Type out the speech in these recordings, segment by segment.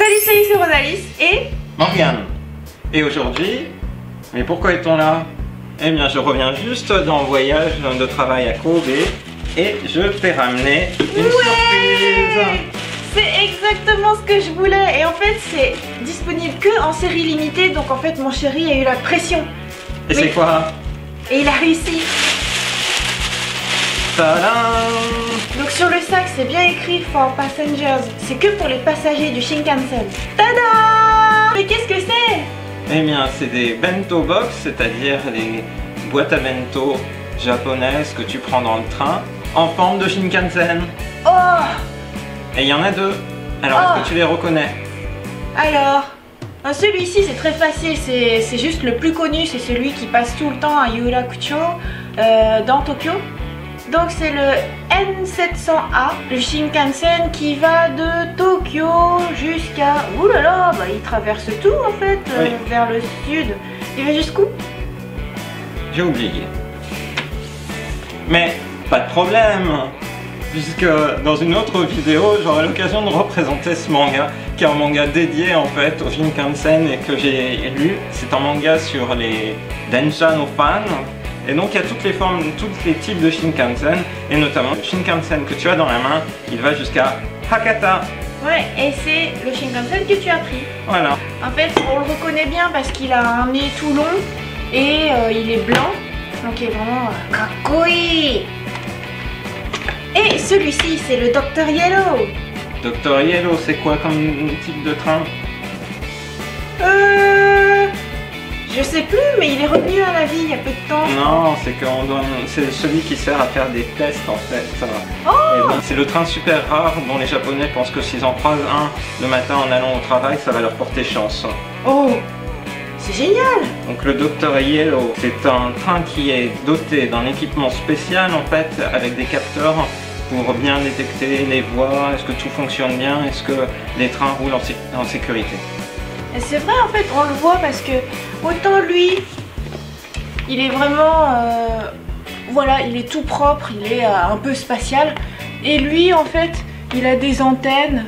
Salut, c'est Rosalis et Morgane. Et aujourd'hui, mais pourquoi est-on là? Eh bien, je reviens juste d'un voyage de travail à Kobe et je t'ai ramené une surprise. c'est exactement ce que je voulais. Et en fait, c'est disponible que en série limitée. Donc en fait, mon chéri a eu la pression. Et c'est quoi? Et il a réussi. Tadam! Donc sur le sac, c'est bien écrit for passengers. C'est que pour les passagers du Shinkansen. Tada! Mais qu'est-ce que c'est? Eh bien, c'est des bento box, c'est-à-dire les boîtes à bento japonaises que tu prends dans le train en forme de Shinkansen. Oh! Et il y en a deux. Alors, est-ce que tu les reconnais? Alors, celui-ci c'est très facile, c'est juste le plus connu, c'est celui qui passe tout le temps à Yurakucho dans Tokyo. Donc c'est le N700A, le Shinkansen qui va de Tokyo jusqu'à... Ouh là là, bah, il traverse tout en fait, oui. Vers le sud. Il va jusqu'où? J'ai oublié. Mais pas de problème, puisque dans une autre vidéo, j'aurai l'occasion de représenter ce manga, qui est un manga dédié en fait au Shinkansen et que j'ai lu. C'est un manga sur les Densha no Fan. Et donc il y a toutes les formes, tous les types de Shinkansen, et notamment le Shinkansen que tu as dans la main, il va jusqu'à Hakata. Ouais, et c'est le Shinkansen que tu as pris. Voilà. En fait, on le reconnaît bien parce qu'il a un nez tout long et il est blanc. Donc il est vraiment kakoi. Et celui-ci, c'est le Dr Yellow. Dr Yellow, c'est quoi comme type de train? Je sais plus, mais il est revenu à la vie il y a peu de temps. Non, c'est celui qui sert à faire des tests en fait. Oh! C'est le train super rare dont les Japonais pensent que s'ils en croisent un le matin en allant au travail, ça va leur porter chance. Oh! C'est génial! Donc le Dr Yellow, c'est un train qui est doté d'un équipement spécial en fait, avec des capteurs pour bien détecter les voies, est-ce que tout fonctionne bien, est-ce que les trains roulent en sécurité. Et c'est vrai en fait, on le voit parce que autant lui, il est vraiment, voilà, il est tout propre, il est un peu spatial. Et lui en fait, il a des antennes.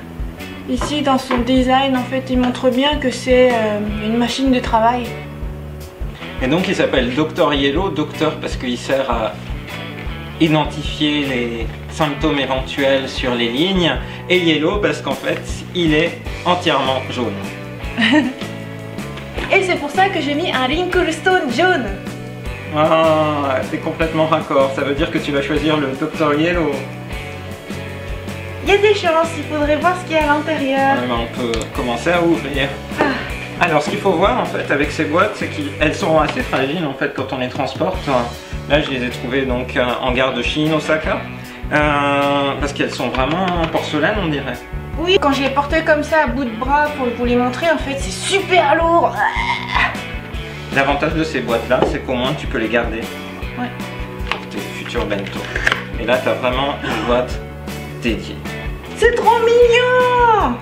Ici dans son design en fait, il montre bien que c'est une machine de travail. Et donc il s'appelle Dr Yellow, docteur parce qu'il sert à identifier les symptômes éventuels sur les lignes, et Yellow parce qu'en fait il est entièrement jaune. Et c'est pour ça que j'ai mis un wrinkle stone jaune. Ah, c'est complètement raccord, ça veut dire que tu vas choisir le Dr Yellow. Il y a des chances, il faudrait voir ce qu'il y a à l'intérieur. Ouais, on peut commencer à ouvrir. Alors ce qu'il faut voir en fait avec ces boîtes, c'est qu'elles sont assez fragiles en fait quand on les transporte. Là je les ai trouvées donc en gare de Shin Osaka, parce qu'elles sont vraiment en porcelaine on dirait. Oui, quand je les portais comme ça à bout de bras pour vous les montrer, en fait c'est super lourd. L'avantage de ces boîtes là, c'est qu'au moins tu peux les garder. Ouais. Pour tes futurs bento. Et là tu as vraiment une boîte dédiée. C'est trop mignon.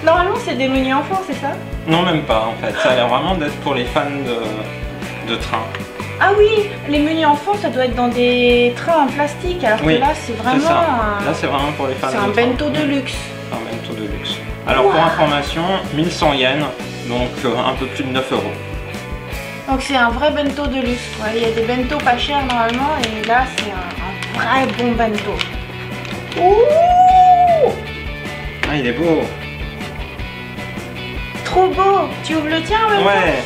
Normalement c'est des menus enfants, c'est ça? Non même pas en fait, ça a l'air vraiment d'être pour les fans de train. Ah oui, les menus enfants ça doit être dans des trains en plastique, alors que là c'est vraiment Là c'est vraiment pour les fans de train. C'est un bento de luxe. Un bento de luxe. Alors pour information, 1100 yens, donc un peu plus de 9 €. Donc c'est un vrai bento de luxe. Ouais, il y a des bentos pas chers normalement et là c'est un vrai bon bento. Ouh! Ah il est beau. Trop beau. Tu ouvres le tien en même temps? Ouais.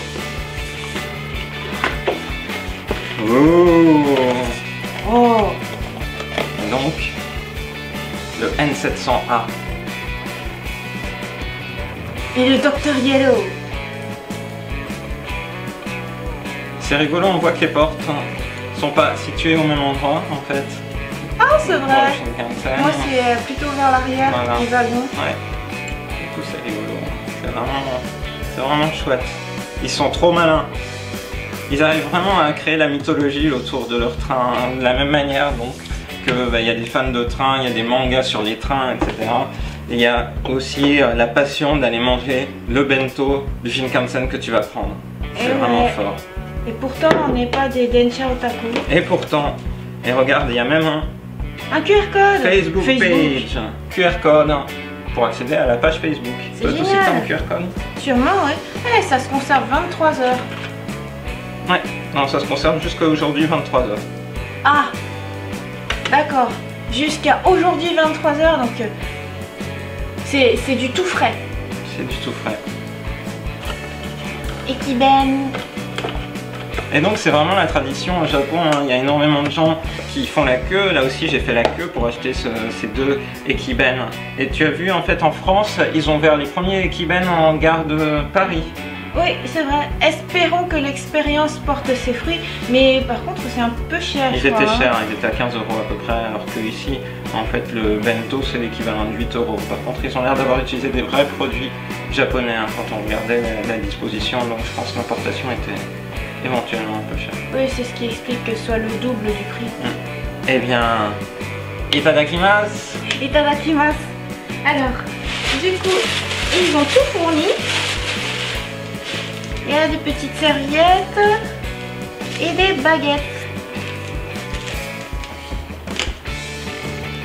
Oh. Oh. Donc le N700A. Et le Dr Yellow. C'est rigolo, on voit que les portes sont pas situées au même endroit en fait. Ah c'est vrai. Shinkansen. Moi c'est plutôt vers l'arrière du wagon. Ouais. Du coup c'est rigolo. C'est vraiment chouette. Ils sont trop malins. Ils arrivent vraiment à créer la mythologie autour de leur train de la même manière donc que il y a des fans de train, il y a des mangas sur les trains, etc. Et il y a aussi la passion d'aller manger le bento du Shinkansen que tu vas prendre. C'est vraiment fort. Et pourtant on n'est pas des Densha otaku. Et pourtant, et regarde, il y a même un QR code. Facebook page, QR code pour accéder à la page Facebook. C'est Tu peux aussi génial. ton QR code. Sûrement, ouais. Eh, ça se conserve 23 heures. Ouais, non, ça se conserve jusqu'à aujourd'hui 23h. Ah, d'accord. Jusqu'à aujourd'hui 23 heures, donc c'est du tout frais. C'est du tout frais. Ekiben. Et donc c'est vraiment la tradition au Japon, hein. Il y a énormément de gens qui font la queue. Là aussi j'ai fait la queue pour acheter ces deux Ekiben. Et tu as vu en fait en France, ils ont ouvert les premiers Ekiben en gare de Paris. Oui, c'est vrai. Espérons que l'expérience porte ses fruits. Mais par contre, c'est un peu cher. Ils je crois, étaient hein. chers, ils étaient à 15 € à peu près, alors que ici, en fait, le bento c'est l'équivalent de 8 €. Par contre, ils ont l'air d'avoir utilisé des vrais produits japonais hein, quand on regardait la disposition, donc je pense que l'importation était éventuellement un peu chère. Oui, c'est ce qui explique que ce soit le double du prix. Eh bien, itadakimasu. Itadakimasu. Alors, du coup, ils ont tout fourni. Il y a des petites serviettes et des baguettes.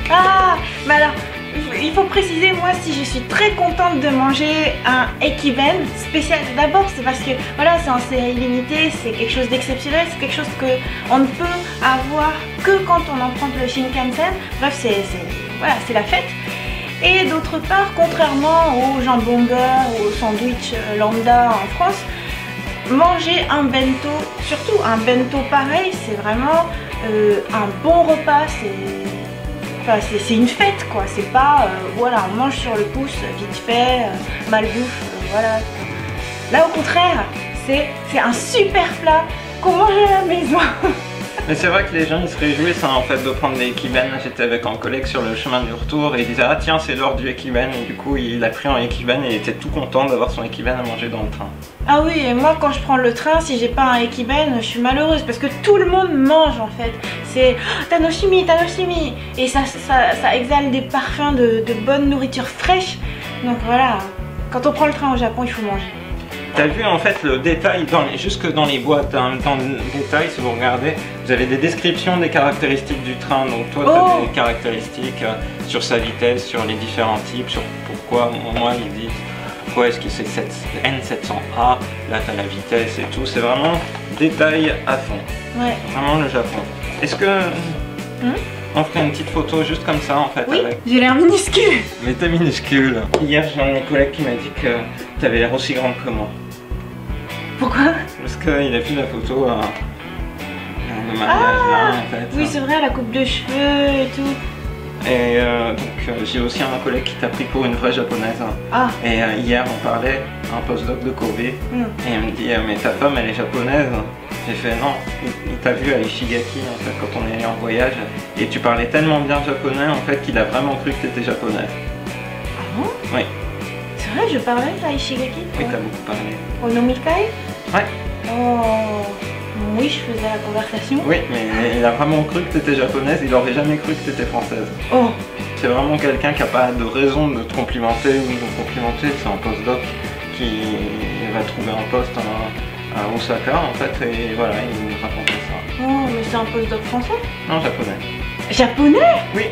Ah, mais alors, il faut préciser, moi, si je suis très contente de manger un Ekiben spécial. D'abord, c'est parce que, voilà, c'est en série limitée, c'est quelque chose d'exceptionnel, c'est quelque chose qu'on ne peut avoir que quand on emprunte le Shinkansen. Bref, voilà, c'est la fête. Et d'autre part, contrairement au jambon beurre ou au sandwich lambda en France, manger un bento, surtout un bento pareil, c'est vraiment un bon repas, c'est une fête quoi, c'est pas, voilà, on mange sur le pouce, vite fait, malbouffe, voilà. Là au contraire, c'est un super plat qu'on mange à la maison. Mais c'est vrai que les gens ils se réjouissent hein, en fait de prendre des Ekiben. J'étais avec un collègue sur le chemin du retour et il disait ah tiens c'est l'heure du Ekiben et du coup il a pris un Ekiben et il était tout content d'avoir son Ekiben à manger dans le train. Ah oui, et moi quand je prends le train, si j'ai pas un Ekiben, je suis malheureuse parce que tout le monde mange en fait. C'est Tanoshimi, Tanoshimi, et ça exhale des parfums de bonne nourriture fraîche. Donc voilà, quand on prend le train au Japon, il faut manger. T'as vu en fait le détail, jusque dans les boîtes, hein, dans le détail, si vous regardez, vous avez des descriptions des caractéristiques du train. Donc toi, tu as des caractéristiques sur sa vitesse, sur les différents types, sur pourquoi, moi, il dit pourquoi est-ce que c'est N700A, là tu as la vitesse et tout. C'est vraiment détail à fond. Ouais. Vraiment le Japon. Est-ce que on ferait une petite photo juste comme ça en fait? Oui, avec... j'ai l'air minuscule. Mais t'es minuscule. Hier, j'ai un de mes collègues qui m'a dit que t'avais l'air aussi grande que moi. Pourquoi? Parce qu'il a vu la photo de mariage là en fait. Oui, c'est vrai, la coupe de cheveux et tout. Et donc j'ai aussi un collègue qui t'a pris pour une vraie japonaise. Ah. Et hier on parlait, un postdoc de Kobe, et il me dit mais ta femme elle est japonaise? J'ai fait non, il t'a vu à Ishigaki en fait quand on est allé en voyage et tu parlais tellement bien japonais en fait qu'il a vraiment cru que tu étais japonaise. Ah bon? Oui. C'est vrai, je parlais à Ishigaki? Oui, t'as beaucoup parlé. Au Nomikai? Ouais. Oh. Oui, je faisais la conversation. Oui, mais il a vraiment cru que tu étais japonaise, il aurait jamais cru que tu étais française. Oh. C'est vraiment quelqu'un qui n'a pas de raison de te complimenter ou de te complimenter, c'est un postdoc qui va trouver un poste à Osaka en fait, et voilà, il nous racontait ça. Oh, mais c'est un postdoc français? Non, japonais. Japonais? Oui.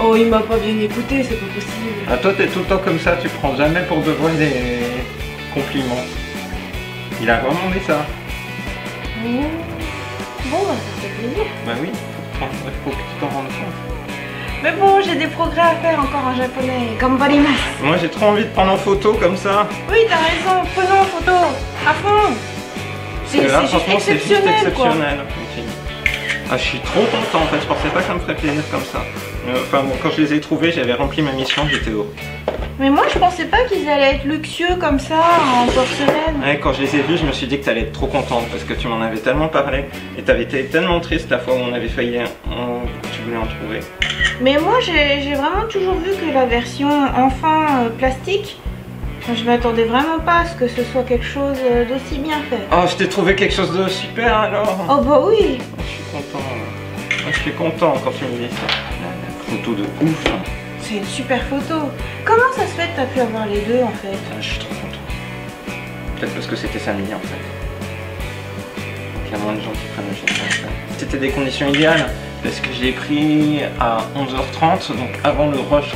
Oh, il m'a pas bien écouté, c'est pas possible. Ah, toi, t'es tout le temps comme ça, tu prends jamais pour de vrai des compliments. Il a vraiment dit ça. Oh. Bon, bah, ça fait plaisir. Bah oui, faut que tu t'en rendes compte. Mais bon, j'ai des progrès à faire encore en japonais. Gambarimasu. Moi, j'ai trop envie de prendre en photo comme ça. Oui, t'as raison, prenons en photo. À fond. C'est là, juste franchement, c'est juste exceptionnel, quoi. exceptionnel. Ah, je suis trop content en fait, je pensais pas que ça me ferait plaisir comme ça. Enfin bon, quand je les ai trouvés, j'avais rempli ma mission, j'étais heureux. Mais moi, je pensais pas qu'ils allaient être luxueux comme ça, en porcelaine. Ouais, quand je les ai vus, je me suis dit que t'allais être trop contente parce que tu m'en avais tellement parlé et t'avais été tellement triste la fois où on avait failli, tu voulais en trouver. Mais moi, j'ai vraiment toujours vu que la version enfant plastique, je m'attendais vraiment pas à ce que ce soit quelque chose d'aussi bien fait. Oh, je t'ai trouvé quelque chose de super alors. Oh bah oui. Je suis content. Je suis content quand tu me dis ça. Photo de ouf. C'est une super photo. Comment ça se fait que t'as pu avoir les deux en fait? Je suis trop content. Peut-être parce que c'était samedi en fait. Donc il y a moins de gens qui prennent le chien. C'était des conditions idéales. parce que je l'ai pris à 11h30, donc avant le rush.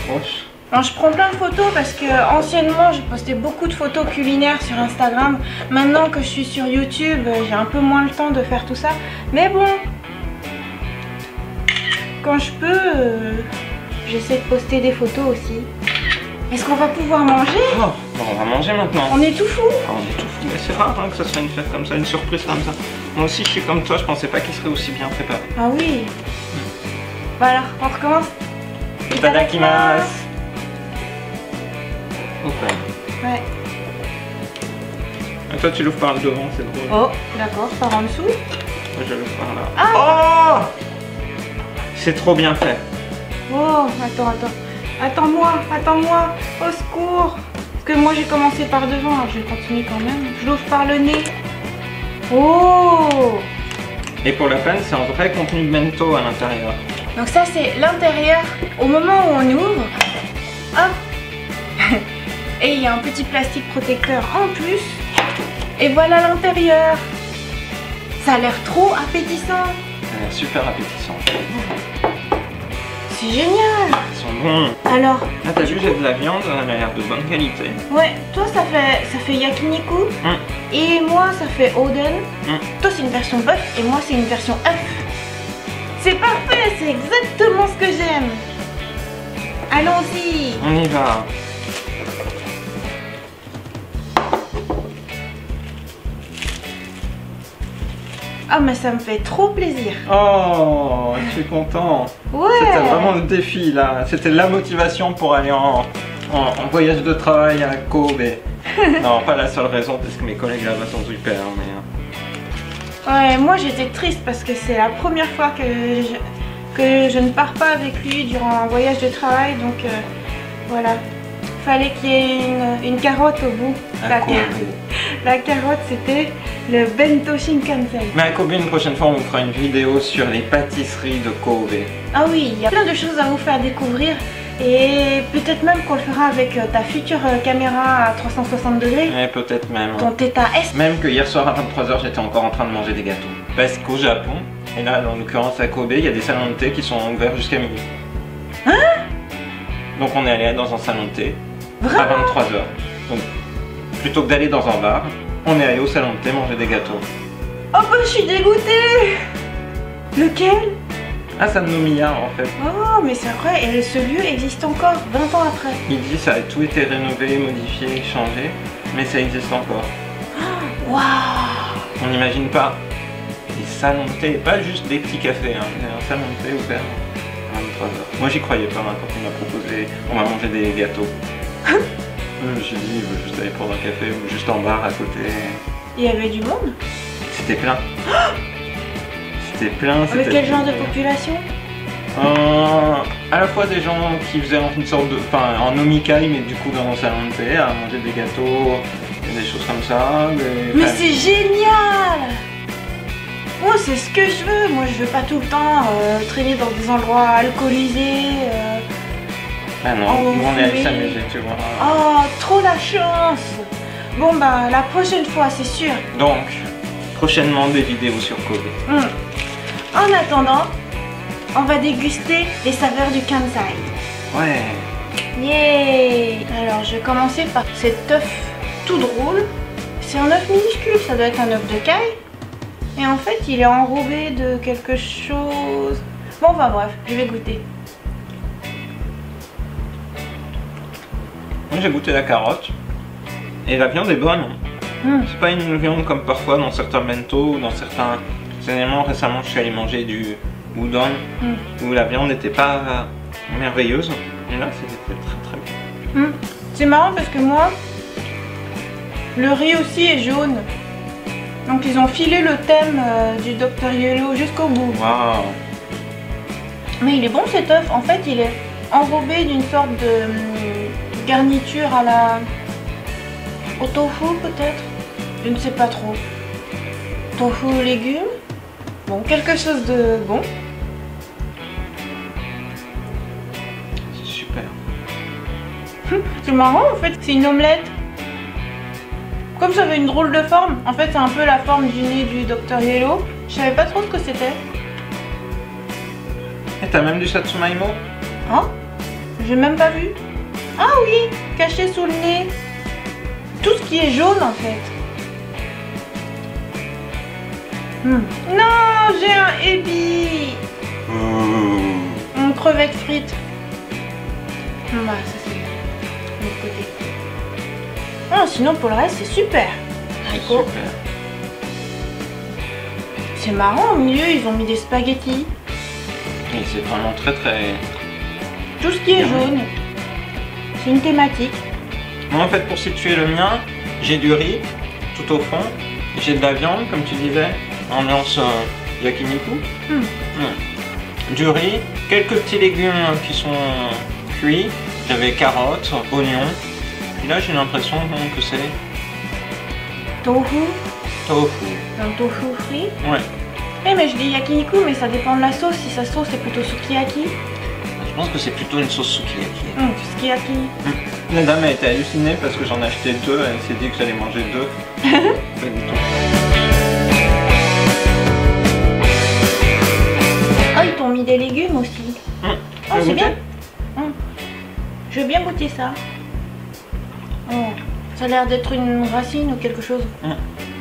Alors, je prends plein de photos parce que anciennement j'ai posté beaucoup de photos culinaires sur Instagram. Maintenant que je suis sur YouTube, j'ai un peu moins le temps de faire tout ça. Mais bon, quand je peux, j'essaie de poster des photos aussi. Est-ce qu'on va pouvoir manger? Oh, bon, on va manger maintenant. On est tout fou. On est tout fou, mais c'est rare hein, que ça soit une fête comme ça, une surprise comme ça. Moi aussi je suis comme toi, je pensais pas qu'il serait aussi bien préparé. Ah oui. Voilà, on recommence. Itadakimasu. Ok. Ouais. Et toi tu l'ouvres par le devant, c'est drôle. Oh, d'accord, par en dessous. Moi je l'ouvre par là. Ah. Oh, c'est trop bien fait. Oh, attends. Attends-moi, au secours. Parce que moi j'ai commencé par devant, alors je vais continuer quand même. Je l'ouvre par le nez. Oh. Et pour la peine, c'est un vrai contenu de bento à l'intérieur. Donc ça c'est l'intérieur. Au moment où on ouvre, hop. Et il y a un petit plastique protecteur en plus. Et voilà l'intérieur. Ça a l'air trop appétissant. Ça a l'air super appétissant. C'est génial. Ils sont bons. Alors, ah t'as vu, j'ai de la viande, elle a l'air de bonne qualité. Ouais, toi ça fait yakiniku. Et moi ça fait oden. Toi c'est une version bœuf et moi c'est une version œuf. C'est parfait, c'est exactement ce que j'aime. Allons-y. On y va. Ah mais ça me fait trop plaisir. Oh, je suis content. Ouais. C'était vraiment le défi là. C'était la motivation pour aller en voyage de travail à Kobe. Non, pas la seule raison parce que mes collègues là-bas sont super. Mais... Ouais, moi j'étais triste parce que c'est la première fois que je ne pars pas avec lui durant un voyage de travail. Donc voilà. Fallait qu'il y ait une carotte au bout. La carotte c'était le bento Shinkansen. Mais à Kobe, une prochaine fois on vous fera une vidéo sur les pâtisseries de Kobe. Ah oui, il y a plein de choses à vous faire découvrir. Et peut-être même qu'on le fera avec ta future caméra à 360 degrés. Et peut-être même. Ton Theta S. Même que hier soir à 23h j'étais encore en train de manger des gâteaux. Parce qu'au Japon, et là en l'occurrence à Kobe, il y a des salons de thé qui sont ouverts jusqu'à midi. Hein? Donc on est allé dans un salon de thé. Vraiment? À 23h. Donc plutôt que d'aller dans un bar, on est allé au salon de thé manger des gâteaux. Oh bah je suis dégoûtée. Lequel? Ah, ça Nomiya en fait. Oh mais c'est vrai, et ce lieu existe encore 20 ans après. Il dit ça a tout été rénové, modifié, changé, mais ça existe encore. Waouh. On n'imagine pas. Des salons de thé, pas juste des petits cafés, hein. Un salon de thé ouvert à 23h. Moi j'y croyais pas hein, quand il m'a proposé, on va manger des gâteaux. Je me suis dit, il veut juste aller prendre un café ou juste en bar à côté. Il y avait du monde? C'était plein. C'était plein. Avec quel genre de population? À la fois des gens qui faisaient une sorte de... Enfin, en nomikai, mais du coup dans un salon de thé, à manger des gâteaux, des choses comme ça. Mais c'est génial! Moi c'est ce que je veux. Moi je veux pas tout le temps traîner dans des endroits alcoolisés. Ah non, nous on est allé s'amuser, tu vois. Oh, trop la chance! Bon bah la prochaine fois, c'est sûr. Donc, prochainement des vidéos sur Kobe. En attendant, on va déguster les saveurs du Kansai. Ouais. Yeah! Alors je vais commencer par cet œuf tout drôle. C'est un œuf minuscule, ça doit être un œuf de caille. Et en fait, il est enrobé de quelque chose. Bon, enfin bref, je vais goûter. Moi j'ai goûté la carotte. Et la viande est bonne. C'est pas une viande comme parfois dans certains bento ou dans certains éléments. Récemment, je suis allé manger du udon où la viande n'était pas merveilleuse. Et là, c'était très bien. C'est marrant parce que moi, le riz aussi est jaune. Donc ils ont filé le thème du Dr Yellow jusqu'au bout. Waouh. Mais il est bon cet œuf. En fait, il est enrobé d'une sorte de garniture à la... au tofu peut-être. Je ne sais pas trop. Tofu légumes. Bon, quelque chose de bon. C'est super. C'est marrant en fait, c'est une omelette. Comme ça avait une drôle de forme. En fait, c'est un peu la forme du nez du Dr Yellow. Je savais pas trop ce que c'était. t'as même du Satsumaimo? Hein? J'ai même pas vu. Ah oui, caché sous le nez. Tout ce qui est jaune en fait. Non, j'ai un ebi. Une crevette frite. Bah, ça c'est de l'autre côté. Ah, sinon pour le reste c'est super. Super. C'est marrant, au milieu ils ont mis des spaghettis. Et c'est vraiment très très... Tout ce qui est jaune. C'est une thématique. Moi en fait pour situer le mien, j'ai du riz tout au fond, j'ai de la viande comme tu disais, ambiance yakiniku, du riz, quelques petits légumes qui sont cuits, j'avais carottes, oignons, et là j'ai l'impression que c'est Tofu. tofu. Un tofu frit. Ouais, Eh mais je dis yakiniku mais ça dépend de la sauce. Si sa sauce c'est plutôt sukiyaki. je pense que c'est plutôt une sauce sukiyaki. Sukiyaki. La dame a été hallucinée parce que j'en ai acheté deux, elle s'est dit que j'allais manger deux. Pas du tout. Oh, ils t'ont mis des légumes aussi. Oh, c'est bien. Je veux bien goûter ça. Oh, ça a l'air d'être une racine ou quelque chose.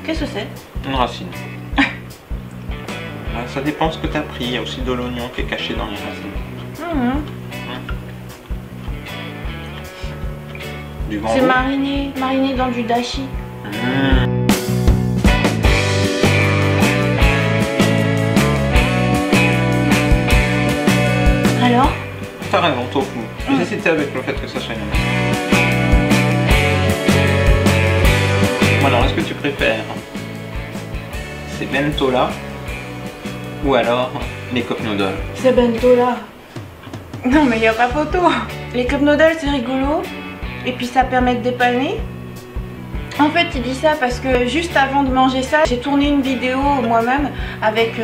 Qu'est-ce que c'est? Une racine. Ouais, ça dépend ce que tu as pris, il y a aussi de l'oignon qui est caché dans les racines. Du C'est bambou. mariné dans du dashi. Alors? T'as raison, tofu. J'ai hésité avec le fait que ça soit une... Bon, alors, est-ce que tu préfères ces bento là ou alors les cup noodles? C'est bento là. Non mais il n'y a pas photo. Les cup noodles c'est rigolo. Et puis ça permet de dépanner. En fait il dit ça parce que juste avant de manger ça, j'ai tourné une vidéo moi-même avec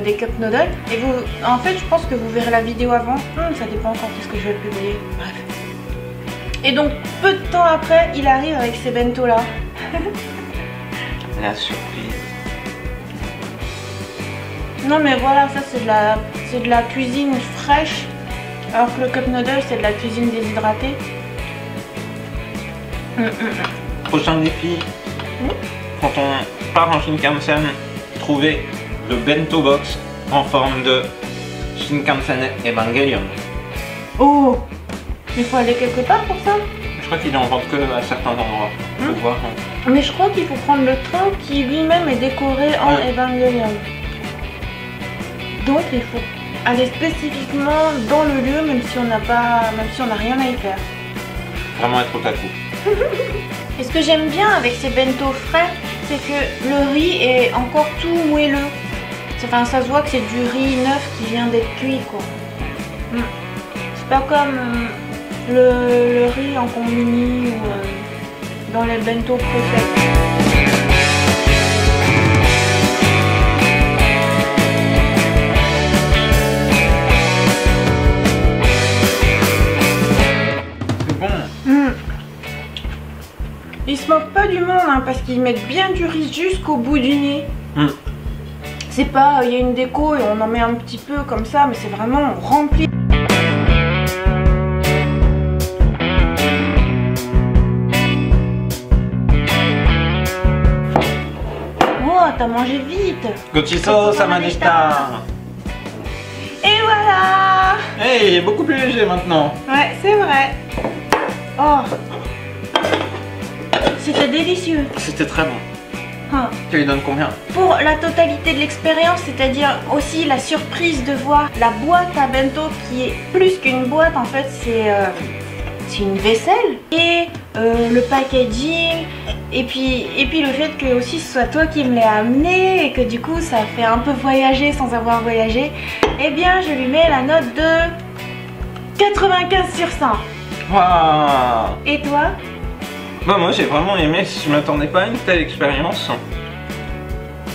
des cup noodles. Et vous, en fait je pense que vous verrez la vidéo avant. Ça dépend quand est-ce que je vais le publier. Bref. Et donc peu de temps après, il arrive avec ces bento là. La surprise. Non mais voilà, ça c'est de la cuisine fraîche. Alors que le cup noodle c'est de la cuisine déshydratée. Prochain défi, quand on part en Shinkansen, trouver le bento box en forme de Shinkansen Evangelion. Oh, il faut aller quelque part pour ça. Je crois qu'il est en vente que à certains endroits. Faut voir. Mais je crois qu'il faut prendre le train qui lui-même est décoré en Evangelion. Donc il faut aller spécifiquement dans le lieu même si on n'a rien à y faire. Vraiment être au taku. Et ce que j'aime bien avec ces bento frais, c'est que le riz est encore tout moelleux. Enfin, ça se voit que c'est du riz neuf qui vient d'être cuit, quoi. C'est pas comme le riz en combini ou dans les bento préfets. Ils se moquent pas du monde hein, parce qu'ils mettent bien du riz jusqu'au bout du nez. C'est pas, il y a une déco et on en met un petit peu comme ça, mais c'est vraiment rempli. Oh, t'as mangé vite. Gochiso samadeshita. Et voilà. Hey, il est beaucoup plus léger maintenant. Ouais, c'est vrai. Oh. C'était délicieux. C'était très bon. Tu lui donnes combien? Pour la totalité de l'expérience, c'est-à-dire aussi la surprise de voir la boîte à bento qui est plus qu'une boîte, en fait c'est une vaisselle. Et le packaging, et puis le fait que aussi ce soit toi qui me l'ai amené et que du coup ça fait un peu voyager sans avoir voyagé, eh bien je lui mets la note de 95 sur 100. Waouh. Et toi? Bah moi j'ai vraiment aimé, je m'attendais pas à une telle expérience.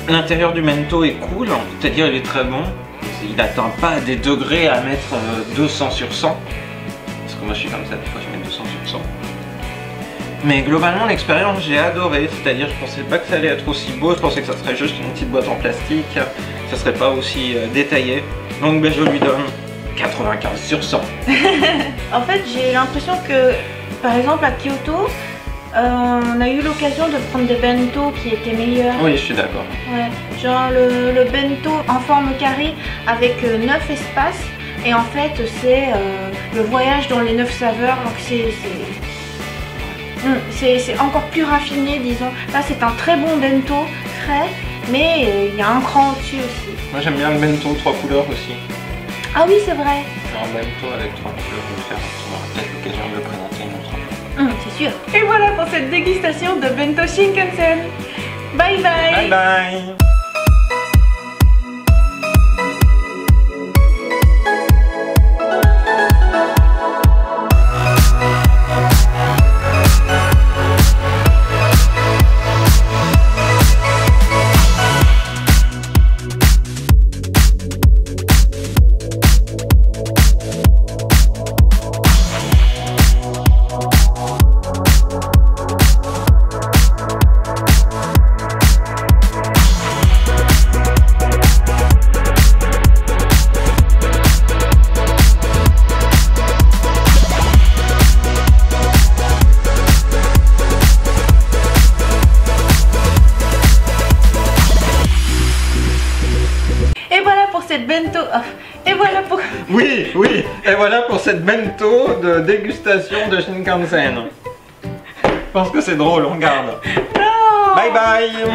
L'intérieur du bento est cool, c'est-à-dire il est très bon. Il n'atteint pas des degrés à mettre 200 sur 100. Parce que moi je suis comme ça, des fois je mets 200 sur 100. Mais globalement l'expérience j'ai adoré, c'est-à-dire je pensais pas que ça allait être aussi beau, je pensais que ça serait juste une petite boîte en plastique, ça serait pas aussi détaillé. Donc ben, je lui donne 95 sur 100. En fait, j'ai l'impression que, par exemple, à Kyoto, on a eu l'occasion de prendre des bento qui étaient meilleurs. Oui, je suis d'accord. Ouais, genre le bento en forme carré avec 9 espaces. Et en fait, c'est le voyage dans les 9 saveurs. Donc c'est encore plus raffiné, disons. Là, c'est un très bon bento, frais, mais il y a un cran au-dessus aussi. Moi, j'aime bien le bento 3 couleurs aussi. Ah oui, c'est vrai. Un bento avec 3 couleurs, on va faire. On aura peut-être l'occasion de le présenter une autre fois. C'est sûr. Et voilà pour cette dégustation de bento Shinkansen. Bye bye. Bye bye. Cette bento. Et voilà pour. Oui, oui. Et voilà pour cette bento de dégustation de Shinkansen. Je pense que c'est drôle, on regarde. Non. Bye bye.